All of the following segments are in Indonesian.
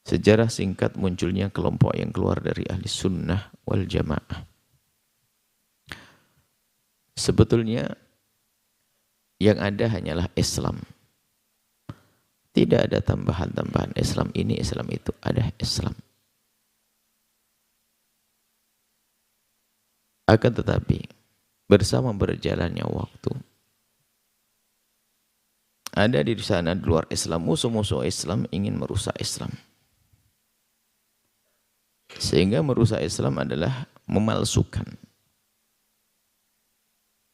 sejarah singkat munculnya kelompok yang keluar dari ahli sunnah wal jamaah. Sebetulnya yang ada hanyalah Islam. Tidak ada tambahan-tambahan Islam ini, Islam itu. Ada Islam. Akan tetapi, bersama berjalannya waktu, ada di sana di luar Islam, musuh-musuh Islam ingin merusak Islam. Sehingga merusak Islam adalah memalsukan,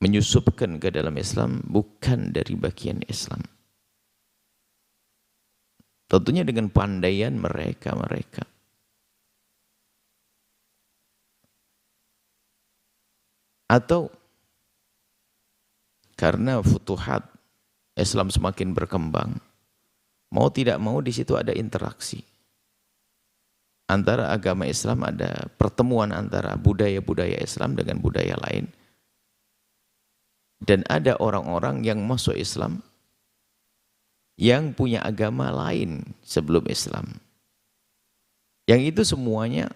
menyusupkan ke dalam Islam bukan dari bagian Islam. Tentunya dengan pandaian mereka. Atau karena futuhat Islam semakin berkembang, mau tidak mau di situ ada interaksi antara agama Islam, ada pertemuan antara budaya-budaya Islam dengan budaya lain. Dan ada orang-orang yang masuk Islam yang punya agama lain sebelum Islam. Yang itu semuanya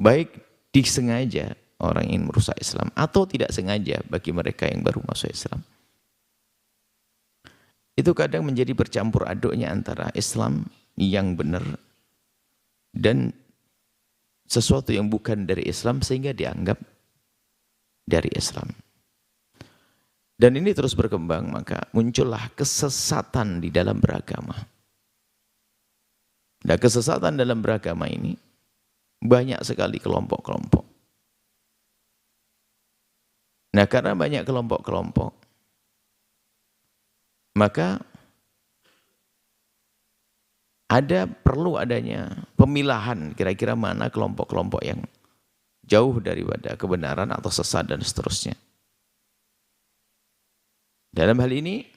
baik disengaja orang ingin merusak Islam atau tidak sengaja bagi mereka yang baru masuk Islam. Itu kadang menjadi bercampur aduknya antara Islam yang benar dan sesuatu yang bukan dari Islam sehingga dianggap dari Islam. Dan ini terus berkembang, maka muncullah kesesatan di dalam beragama. Dan kesesatan dalam beragama ini banyak sekali kelompok-kelompok. Nah, karena banyak kelompok-kelompok, maka perlu adanya pemilahan kira-kira mana kelompok-kelompok yang jauh daripada kebenaran atau sesat dan seterusnya. Dalam hal ini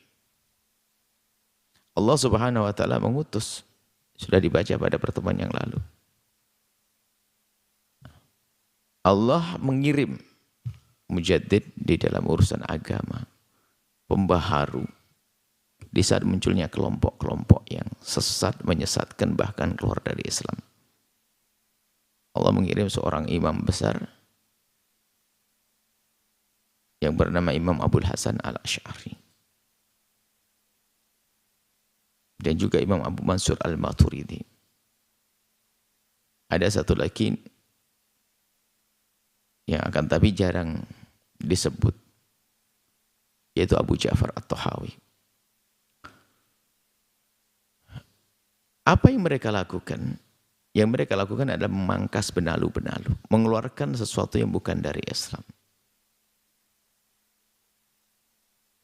Allah Subhanahu wa taala mengutus, sudah dibaca pada pertemuan yang lalu. Allah mengirim mujaddid di dalam urusan agama, pembaharu di saat munculnya kelompok-kelompok yang sesat, menyesatkan, bahkan keluar dari Islam. Allah mengirim seorang imam besar yang bernama Imam Abul Hasan Al-Asy'ari. Dan juga Imam Abu Mansur Al-Maturidi. Ada satu lagi yang akan tapi jarang disebut, yaitu Abu Ja'far At-Tahawi. Apa yang mereka lakukan? Yang mereka lakukan adalah memangkas benalu-benalu, mengeluarkan sesuatu yang bukan dari Islam.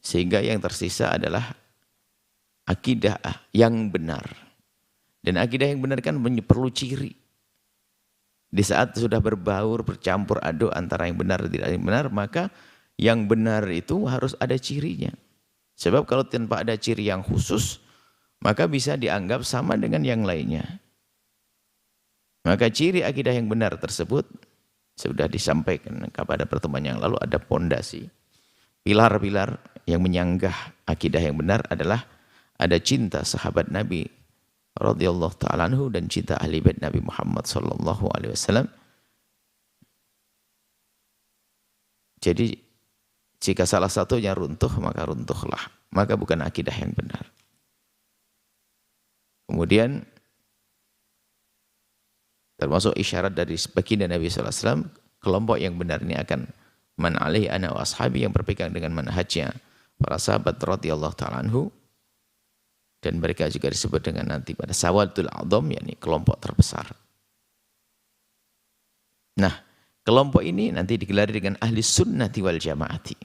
Sehingga yang tersisa adalah akidah yang benar. Dan akidah yang benar kan perlu ciri. Di saat sudah berbaur, bercampur aduk antara yang benar dan tidak yang benar, maka yang benar itu harus ada cirinya. Sebab kalau tanpa ada ciri yang khusus, maka bisa dianggap sama dengan yang lainnya. Maka ciri akidah yang benar tersebut sudah disampaikan kepada pertemuan yang lalu, ada pondasi. Pilar-pilar yang menyanggah akidah yang benar adalah ada cinta sahabat Nabi radhiyallahu ta'ala anhu dan cinta ahli bait Nabi Muhammad sallallahu alaihi wasallam. Jadi jika salah satunya runtuh, maka runtuhlah. Maka bukan akidah yang benar. Kemudian termasuk isyarat dari baginda Nabi sallallahu alaihi wasallam, kelompok yang benar ini akan man alaihi ana wa ashabi, yang berpegang dengan manhajnya para sahabat radhiyallahu ta'ala anhu, dan mereka juga disebut dengan nanti pada sawadul a'dham, yakni kelompok terbesar. Nah, kelompok ini nanti digelari dengan ahli sunnati wal jamaati.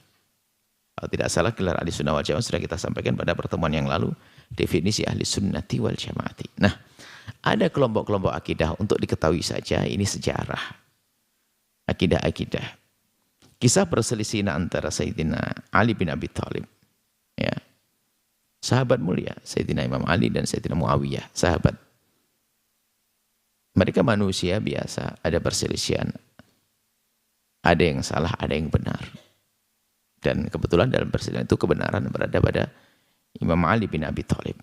Kalau tidak salah gelar ahli sunnah wal jamaah sudah kita sampaikan pada pertemuan yang lalu, definisi ahli sunnati wal jamaati. Nah, ada kelompok-kelompok akidah, untuk diketahui saja ini sejarah akidah-akidah. Kisah perselisihan antara Sayyidina Ali bin Abi Thalib, ya, sahabat mulia, Sayyidina Imam Ali dan Sayyidina Muawiyah, sahabat. Mereka manusia biasa, ada perselisihan. Ada yang salah, ada yang benar. Dan kebetulan dalam perselisihan itu kebenaran berada pada Imam Ali bin Abi Thalib.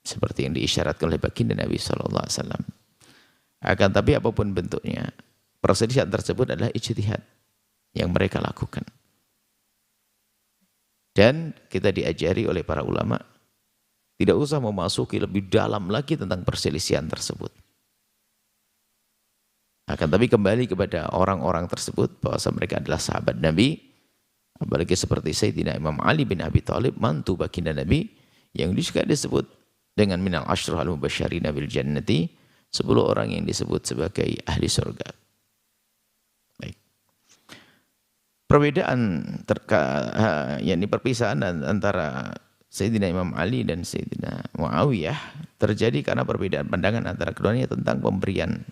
seperti yang diisyaratkan oleh baginda Nabi SAW. Akan tapi apapun bentuknya, perselisihan tersebut adalah ijtihad yang mereka lakukan. Dan kita diajari oleh para ulama, tidak usah memasuki lebih dalam lagi tentang perselisihan tersebut. Akan tapi kembali kepada orang-orang tersebut, bahwa mereka adalah sahabat Nabi, apalagi seperti Sayyidina Imam Ali bin Abi Thalib, mantu baginda Nabi, yang juga disebut dengan minal asyrah al-mubasysyirina bil jannati, 10 orang yang disebut sebagai ahli surga. Baik. Perbedaan yakni perpisahan antara Sayyidina Imam Ali dan Sayyidina Muawiyah terjadi karena perbedaan pandangan antara keduanya tentang pemberian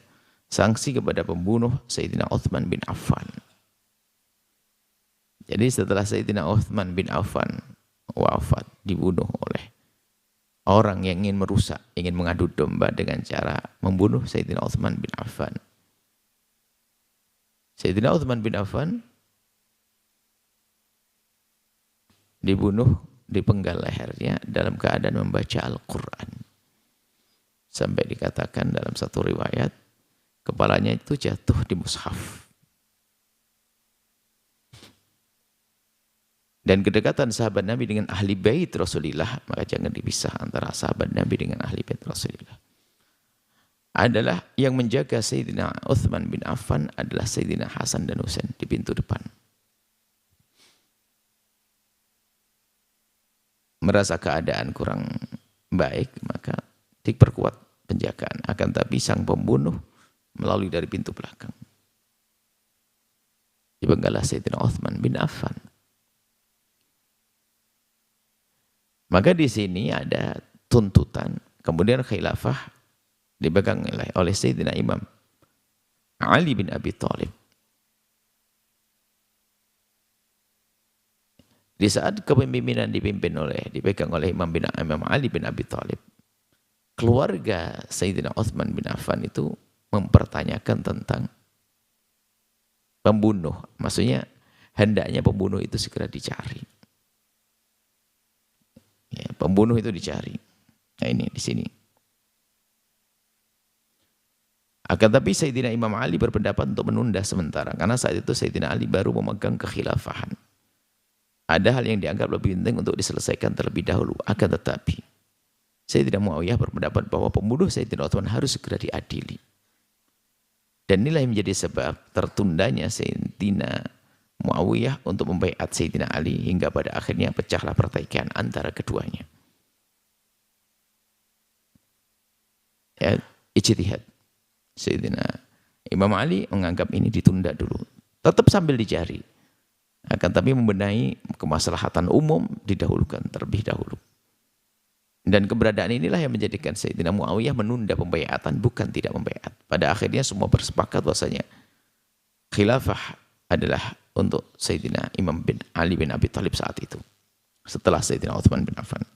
sanksi kepada pembunuh Sayyidina Uthman bin Affan. Jadi setelah Sayyidina Uthman bin Affan wafat, dibunuh oleh orang yang ingin merusak, ingin mengadu domba dengan cara membunuh Sayyidina Uthman bin Affan. Sayyidina Uthman bin Affan dibunuh, dipenggal lehernya dalam keadaan membaca Al-Quran. Sampai dikatakan dalam satu riwayat, kepalanya itu jatuh di mushaf. Dan kedekatan sahabat Nabi dengan ahli bait Rasulullah, maka jangan dipisah antara sahabat Nabi dengan ahli bait Rasulullah. Adalah yang menjaga Sayyidina Uthman bin Affan adalah Sayyidina Hasan dan Husain di pintu depan. Merasa keadaan kurang baik, maka diperkuat penjagaan. Akan tapi sang pembunuh melalui dari pintu belakang. Dipenggalah Sayyidina Uthman bin Affan. Maka di sini ada tuntutan, kemudian khilafah dipegang oleh Sayyidina Imam Ali bin Abi Thalib. Di saat kepemimpinan dipegang oleh Imam Ali bin Abi Thalib, keluarga Sayyidina Uthman bin Affan itu mempertanyakan tentang pembunuh. Maksudnya hendaknya pembunuh itu segera dicari. Ya, pembunuh itu dicari. Nah ini di sini. Akan tapi Sayyidina Imam Ali berpendapat untuk menunda sementara, karena saat itu Sayyidina Ali baru memegang kekhilafahan. Ada hal yang dianggap lebih penting untuk diselesaikan terlebih dahulu. Akan tetapi Sayyidina Muawiyah berpendapat bahwa pembunuh Sayyidina Uthman harus segera diadili. Dan inilah yang menjadi sebab tertundanya Sayyidina Muawiyah untuk membaiat Sayyidina Ali, hingga pada akhirnya pecahlah pertikaian antara keduanya. Ya, ijtihad. Sayyidina Imam Ali menganggap ini ditunda dulu. Tetap sambil dicari. Akan tapi membenahi kemaslahatan umum didahulukan terlebih dahulu. Dan keberadaan inilah yang menjadikan Sayyidina Muawiyah menunda pembaiatan, bukan tidak membaiat. Pada akhirnya semua bersepakat bahwasanya khilafah adalah untuk Sayyidina Imam bin Ali bin Abi Thalib saat itu, setelah Sayyidina Uthman bin Affan.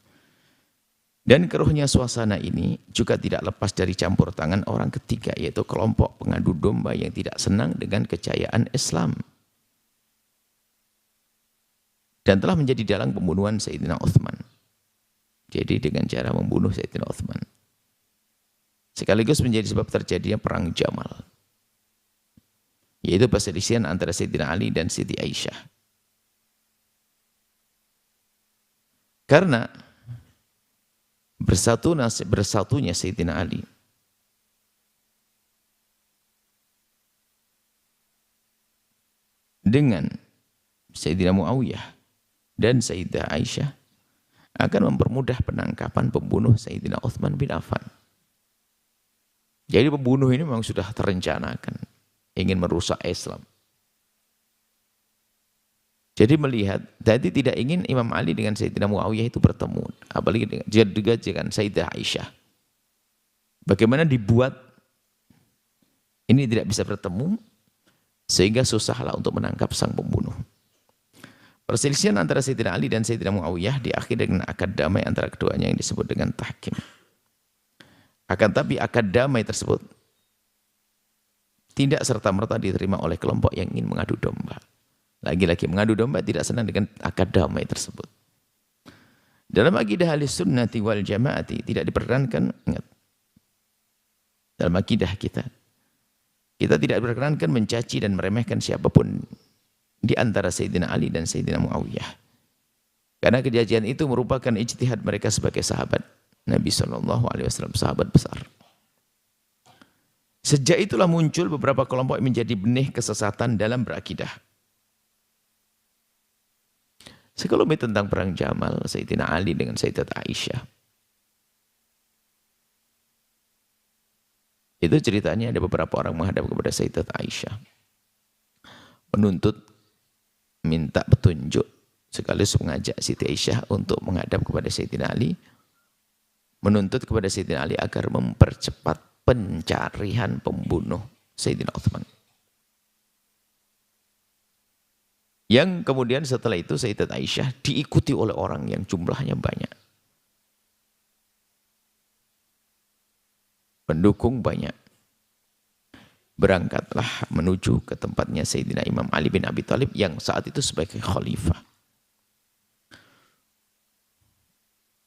Dan keruhnya suasana ini juga tidak lepas dari campur tangan orang ketiga, yaitu kelompok pengadu domba yang tidak senang dengan kejayaan Islam. Dan telah menjadi dalang pembunuhan Sayyidina Uthman. Jadi dengan cara membunuh Sayyidina Uthman. Sekaligus menjadi sebab terjadinya perang Jamal, yaitu perselisihan antara Sayyidina Ali dan Siti Aisyah. Karena bersatunya Sayyidina Ali dengan Sayyidina Muawiyah dan Sayyidah Aisyah akan mempermudah penangkapan pembunuh Sayyidina Uthman bin Affan. Jadi pembunuh ini memang sudah terencanakan, ingin merusak Islam. Jadi melihat, tadi tidak ingin Imam Ali dengan Sayyidina Muawiyah itu bertemu, apalagi dengan Sayyidah Aisyah. Bagaimana dibuat ini tidak bisa bertemu, sehingga susahlah untuk menangkap sang pembunuh. Perselisihan antara Sayyidina Ali dan Sayyidina Muawiyah diakhiri dengan akad damai antara keduanya yang disebut dengan tahkim. Akan tapi akad damai tersebut tidak serta-merta diterima oleh kelompok yang ingin mengadu domba. Lagi-lagi mengadu domba tidak senang dengan akad damai tersebut. Dalam akidah ahlis sunnati wal jamaati tidak diperkenankan, ingat, dalam akidah kita tidak diperkenankan mencaci dan meremehkan siapapun di antara Sayyidina Ali dan Sayyidina Muawiyah. Karena kejadian itu merupakan ijtihad mereka sebagai sahabat Nabi SAW, sahabat besar. Sejak itulah muncul beberapa kelompok yang menjadi benih kesesatan dalam berakidah. Sekelumit tentang perang Jamal, Sayyidina Ali dengan Sayyidat Aisyah. Itu ceritanya ada beberapa orang menghadap kepada Sayyidat Aisyah. Menuntut, minta petunjuk, sekaligus mengajak Siti Aisyah untuk menghadap kepada Sayyidina Ali. Menuntut kepada Sayyidina Ali agar mempercepat pencarian pembunuh Sayyidina Uthman. Yang kemudian setelah itu Sayyidat Aisyah diikuti oleh orang yang jumlahnya banyak. Pendukung banyak. Berangkatlah menuju ke tempatnya Sayyidina Imam Ali bin Abi Thalib yang saat itu sebagai khalifah.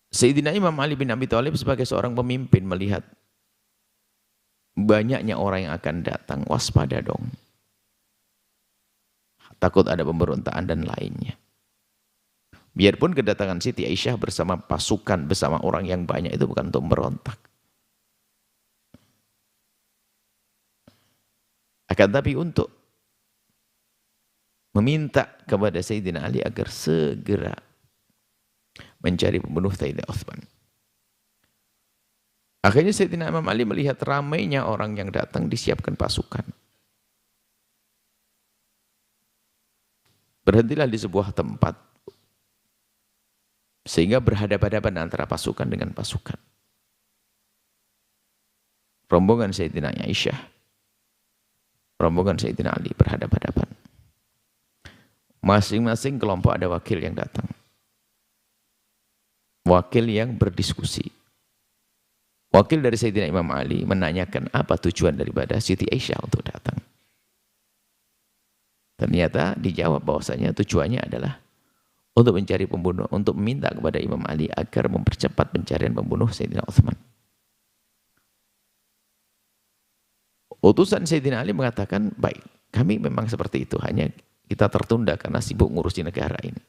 Sayyidina Imam Ali bin Abi Thalib sebagai seorang pemimpin melihat banyaknya orang yang akan datang, waspada dong. Takut ada pemberontakan dan lainnya. Biarpun kedatangan Siti Aisyah bersama pasukan, bersama orang yang banyak itu bukan untuk memberontak. Akan tapi untuk meminta kepada Sayyidina Ali agar segera mencari pembunuh Sayyidina Uthman. Akhirnya Sayyidina Imam Ali melihat ramainya orang yang datang, disiapkan pasukan. Berhentilah di sebuah tempat sehingga berhadapan-hadapan antara pasukan dengan pasukan. Rombongan Sayyidina Aisyah, rombongan Sayyidina Ali berhadapan-hadapan. Masing-masing kelompok ada wakil yang datang. Wakil yang berdiskusi. Wakil dari Sayyidina Imam Ali menanyakan apa tujuan daripada Siti Aisyah untuk datang. Ternyata dijawab bahwasanya tujuannya adalah untuk mencari pembunuh, untuk meminta kepada Imam Ali agar mempercepat pencarian pembunuh Sayyidina Uthman. Utusan Sayyidina Ali mengatakan, baik, kami memang seperti itu, hanya kita tertunda karena sibuk ngurusi negara ini.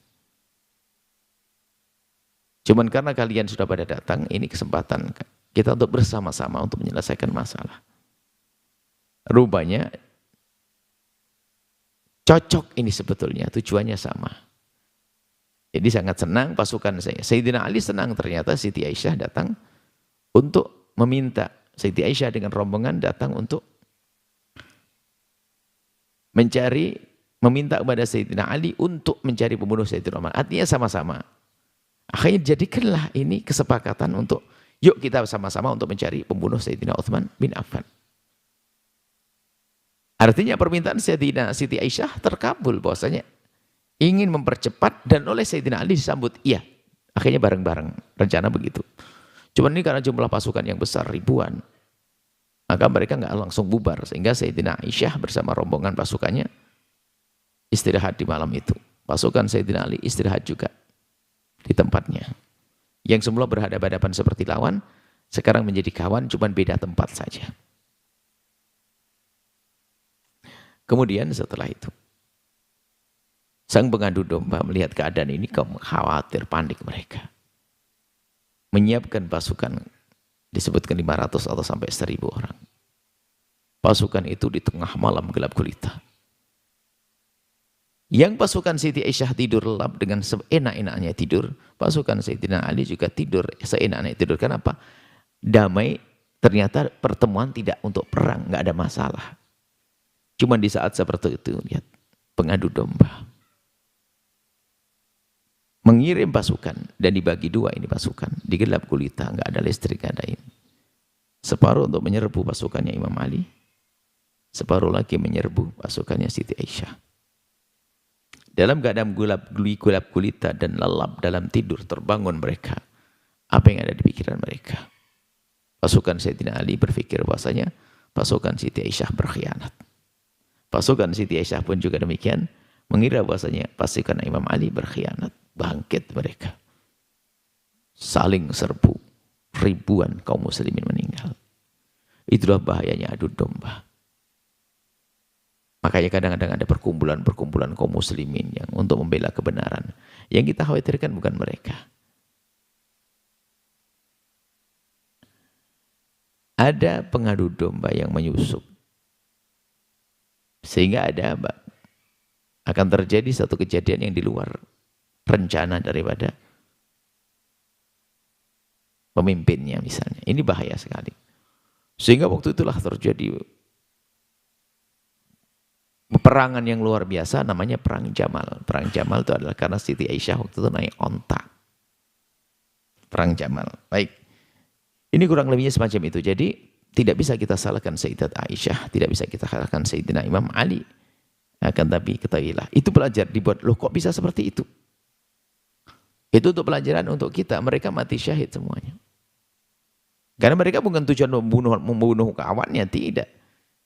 Cuman karena kalian sudah pada datang, ini kesempatan kita untuk bersama-sama untuk menyelesaikan masalah. Rupanya cocok ini sebetulnya, tujuannya sama. Jadi sangat senang pasukan saya. Sayyidina Ali senang ternyata Siti Aisyah datang untuk meminta. Siti Aisyah dengan rombongan datang untuk meminta kepada Sayyidina Ali untuk mencari pembunuh Sayyidina Umar. Artinya sama-sama. Akhirnya jadikanlah ini kesepakatan untuk yuk kita sama-sama untuk mencari pembunuh Sayyidina Uthman bin Affan. Artinya permintaan Sayyidina Siti Aisyah terkabul bahwasanya ingin mempercepat dan oleh Sayyidina Ali disambut iya. Akhirnya bareng-bareng rencana begitu. Cuman ini karena jumlah pasukan yang besar ribuan, maka mereka nggak langsung bubar sehingga Sayyidina Aisyah bersama rombongan pasukannya istirahat di malam itu. Pasukan Sayyidina Ali istirahat juga di tempatnya. Yang semula berhadapan-hadapan seperti lawan, sekarang menjadi kawan, cuman beda tempat saja. Kemudian setelah itu, sang pengadu domba melihat keadaan ini, khawatir, panik mereka. Menyiapkan pasukan, disebutkan 500 atau sampai 1000 orang. Pasukan itu di tengah malam gelap gulita. Yang pasukan Siti Aisyah tidur lelap dengan seenak-enaknya tidur, pasukan Sayyidina Ali juga tidur seenak-enaknya tidur. Kenapa? Damai, ternyata pertemuan tidak untuk perang, nggak ada masalah. Cuma di saat seperti itu, lihat, pengadu domba mengirim pasukan dan dibagi dua ini pasukan, di gelap gulita, nggak ada listrik, nggak ada ini. Separuh untuk menyerbu pasukannya Imam Ali, separuh lagi menyerbu pasukannya Siti Aisyah. Dalam keadaan gelap gulita dan lelap dalam tidur terbangun mereka. Apa yang ada di pikiran mereka? Pasukan Sayyidina Ali berpikir bahwasanya pasukan Siti Aisyah berkhianat. Pasukan Siti Aisyah pun juga demikian, mengira bahwasanya pasukan Imam Ali berkhianat. Bangkit mereka. saling serbu, ribuan kaum muslimin meninggal. Itulah bahayanya adu domba. Makanya kadang-kadang ada perkumpulan-perkumpulan kaum muslimin yang untuk membela kebenaran. Yang kita khawatirkan bukan mereka. Ada pengadu domba yang menyusup. Sehingga akan terjadi satu kejadian yang di luar rencana daripada pemimpinnya misalnya. Ini bahaya sekali. Sehingga waktu itulah terjadi peperangan yang luar biasa, namanya Perang Jamal. Perang Jamal itu adalah karena Siti Aisyah waktu itu naik onta. Perang Jamal. Baik. Ini kurang lebihnya semacam itu. Jadi tidak bisa kita salahkan Sayyidat Aisyah, tidak bisa kita salahkan Sayyidina Imam Ali. Akan tapi ketahuilah, itu pelajar dibuat, loh kok bisa seperti itu? Itu untuk pelajaran untuk kita, mereka mati syahid semuanya. Karena mereka bukan tujuan membunuh kawannya, tidak.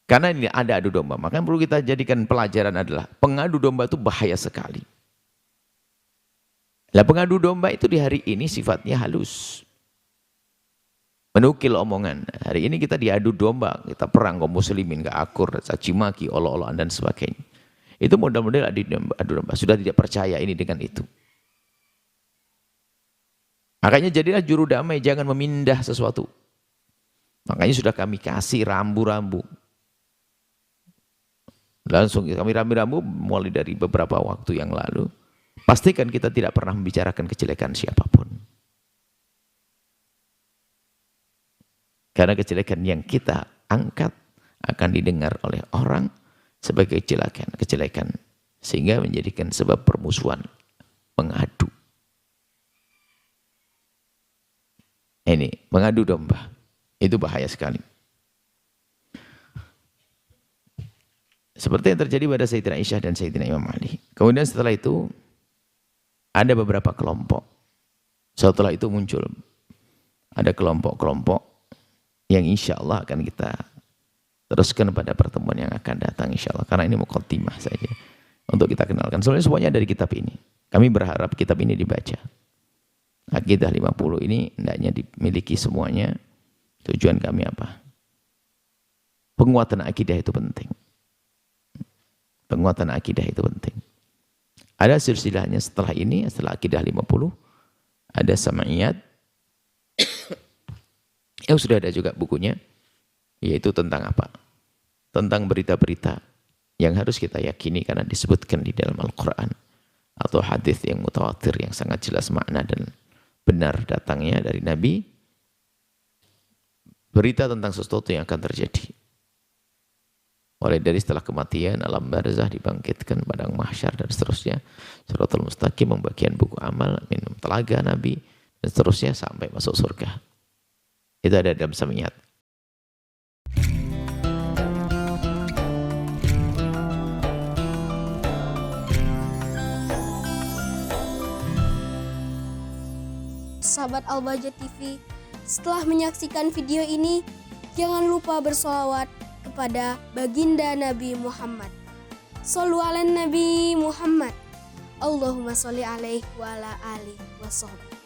Karena ini ada adu domba, maka yang perlu kita jadikan pelajaran adalah pengadu domba itu bahaya sekali. Nah, pengadu domba itu di hari ini sifatnya halus. Menukil omongan. Hari ini kita diadu domba, kita perang kaum muslimin, gak akur, caci maki, olok-olokan dan sebagainya. Itu model-model adu domba. Sudah tidak percaya ini dengan itu. Makanya jadilah juru damai, jangan memindah sesuatu. Makanya sudah kami kasih rambu-rambu. Langsung kami rambu-rambu mulai dari beberapa waktu yang lalu. Pastikan kita tidak pernah membicarakan kejelekan siapapun. Karena kejelekan yang kita angkat akan didengar oleh orang sebagai kejelekan. Sehingga menjadikan sebab permusuhan, mengadu. Ini, mengadu domba. Itu bahaya sekali. Seperti yang terjadi pada Sayyidina Aisyah dan Sayyidina Imam Ali. Kemudian setelah itu, ada beberapa kelompok. Setelah itu muncul. Ada kelompok-kelompok yang insya Allah akan kita teruskan pada pertemuan yang akan datang insya Allah. Karena ini muqaddimah saja untuk kita kenalkan. Soalnya semuanya dari kitab ini. Kami berharap kitab ini dibaca. Aqidah 50 ini hendaknya dimiliki semuanya. Tujuan kami apa? Penguatan akidah itu penting. Penguatan akidah itu penting. Ada silsilahnya setelah ini, setelah Aqidah 50, ada Sama'iyat. Yang sudah ada juga bukunya, yaitu tentang apa? Tentang berita-berita yang harus kita yakini karena disebutkan di dalam Al-Quran. Atau hadis yang mutawatir yang sangat jelas makna dan benar datangnya dari Nabi. Berita tentang sesuatu yang akan terjadi. Mulai dari setelah kematian, alam barzah, dibangkitkan, padang mahsyar dan seterusnya. Shiratal Mustaqim, pembagian buku amal, minum telaga Nabi, dan seterusnya sampai masuk surga. Itu ada dalam Sama'iyat. Sahabat Al-Bahjah TV, setelah menyaksikan video ini, jangan lupa bersolawat kepada baginda Nabi Muhammad. Shollu ala Nabi Muhammad. Allahumma sholli alaihi wa ala alihi wa sahbihi.